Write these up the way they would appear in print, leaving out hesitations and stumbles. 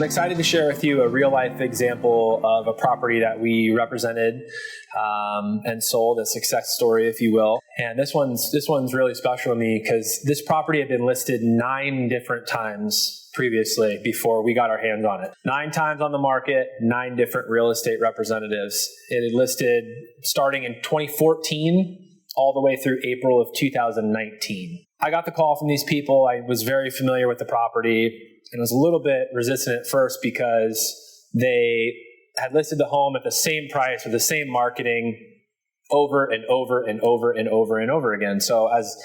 excited to share with you a real life example of a property that we represented and sold, a success story, if you will. And this one's really special to me because this property had been listed 9 different times previously before we got our hands on it. 9 times on the market, 9 different real estate representatives. It had listed starting in 2014 all the way through April of 2019. I got the call from these people. I was very familiar with the property and was a little bit resistant at first because they had listed the home at the same price with the same marketing over and over and over and over and over again. So as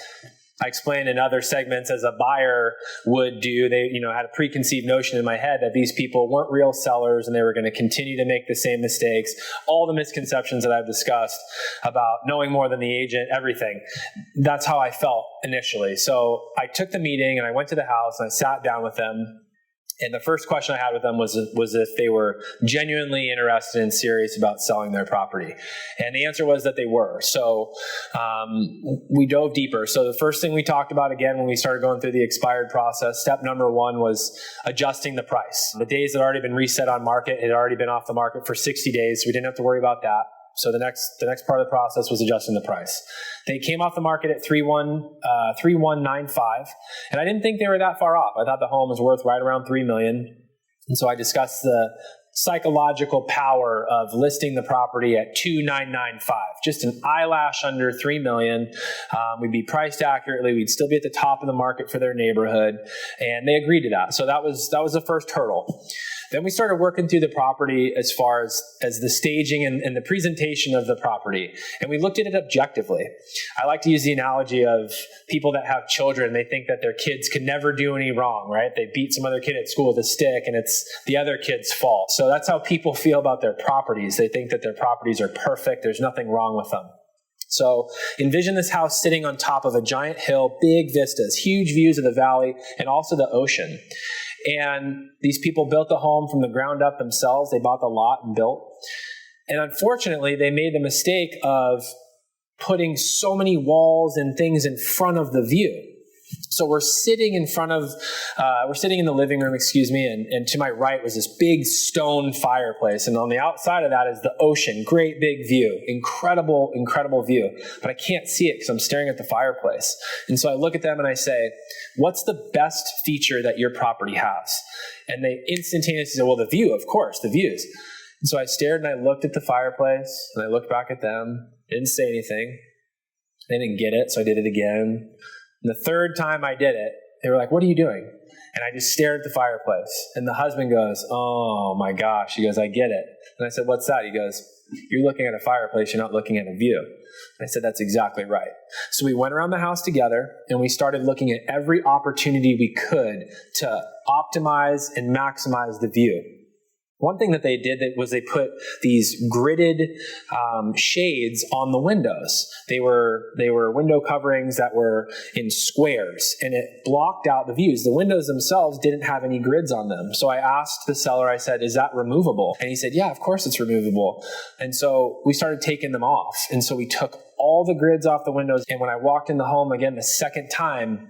I explained in other segments, as a buyer would do, they had a preconceived notion in my head that these people weren't real sellers and they were going to continue to make the same mistakes. All the misconceptions that I've discussed about knowing more than the agent, everything. That's how I felt initially. So I took the meeting and I went to the house and I sat down with them. And the first question I had with them was if they were genuinely interested and serious about selling their property. And the answer was that they were. So we dove deeper. So the first thing we talked about, again, when we started going through the expired process, step number 1 was adjusting the price. The days had already been reset on market. It had already been off the market for 60 days. So we didn't have to worry about that. So the next part of the process was adjusting the price. They came off the market at 3,195, and I didn't think they were that far off. I thought the home was worth right around $3 million. And so I discussed the psychological power of listing the property at 2,995, just an eyelash under $3 million. We'd be priced accurately. We'd still be at the top of the market for their neighborhood, and they agreed to that. So that was the first hurdle. Then we started working through the property as far as the staging and the presentation of the property. And we looked at it objectively. I like to use the analogy of people that have children. They think that their kids can never do any wrong, right? They beat some other kid at school with a stick and it's the other kid's fault. So that's how people feel about their properties. They think that their properties are perfect. There's nothing wrong with them. So envision this house sitting on top of a giant hill, big vistas, huge views of the valley, and also the ocean. And these people built the home from the ground up themselves. They bought the lot and built. And unfortunately, they made the mistake of putting so many walls and things in front of the view. So we're sitting in the living room, and to my right was this big stone fireplace. And on the outside of that is the ocean, great big view, incredible, incredible view. But I can't see it because I'm staring at the fireplace. And so I look at them and I say, what's the best feature that your property has? And they instantaneously say, well, the view, of course, the views. And so I stared and I looked at the fireplace and I looked back at them, didn't say anything. They didn't get it, so I did it again. And the third time I did it, they were like, what are you doing? And I just stared at the fireplace. And the husband goes, oh my gosh. He goes, I get it. And I said, what's that? He goes, you're looking at a fireplace, you're not looking at a view. And I said, that's exactly right. So we went around the house together and we started looking at every opportunity we could to optimize and maximize the view. One thing that they did was they put these gridded shades on the windows. They were window coverings that were in squares, and it blocked out the views. The windows themselves didn't have any grids on them. So I asked the seller, I said, is that removable? And he said, yeah, of course it's removable. And so we started taking them off. And so we took all the grids off the windows. And when I walked in the home again the second time,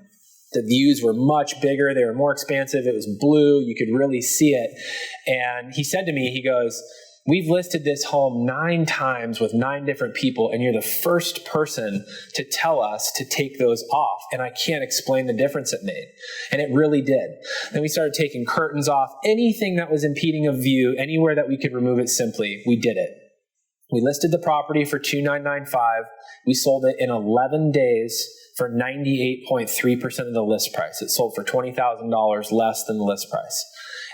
the views were much bigger. They were more expansive. It was blue. You could really see it. And he said to me, he goes, we've listed this home 9 times with 9 different people, and you're the first person to tell us to take those off. And I can't explain the difference it made. And it really did. Then we started taking curtains off. Anything that was impeding a view, anywhere that we could remove it simply, we did it. We listed the property for $2,995. We sold it in 11 days for 98.3% of the list price. It sold for $20,000 less than the list price.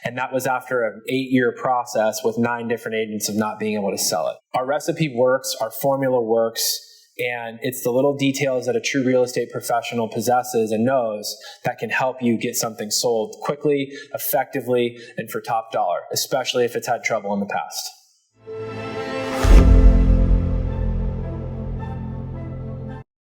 And that was after an 8-year process with 9 different agents of not being able to sell it. Our recipe works, our formula works, and it's the little details that a true real estate professional possesses and knows that can help you get something sold quickly, effectively, and for top dollar, especially if it's had trouble in the past.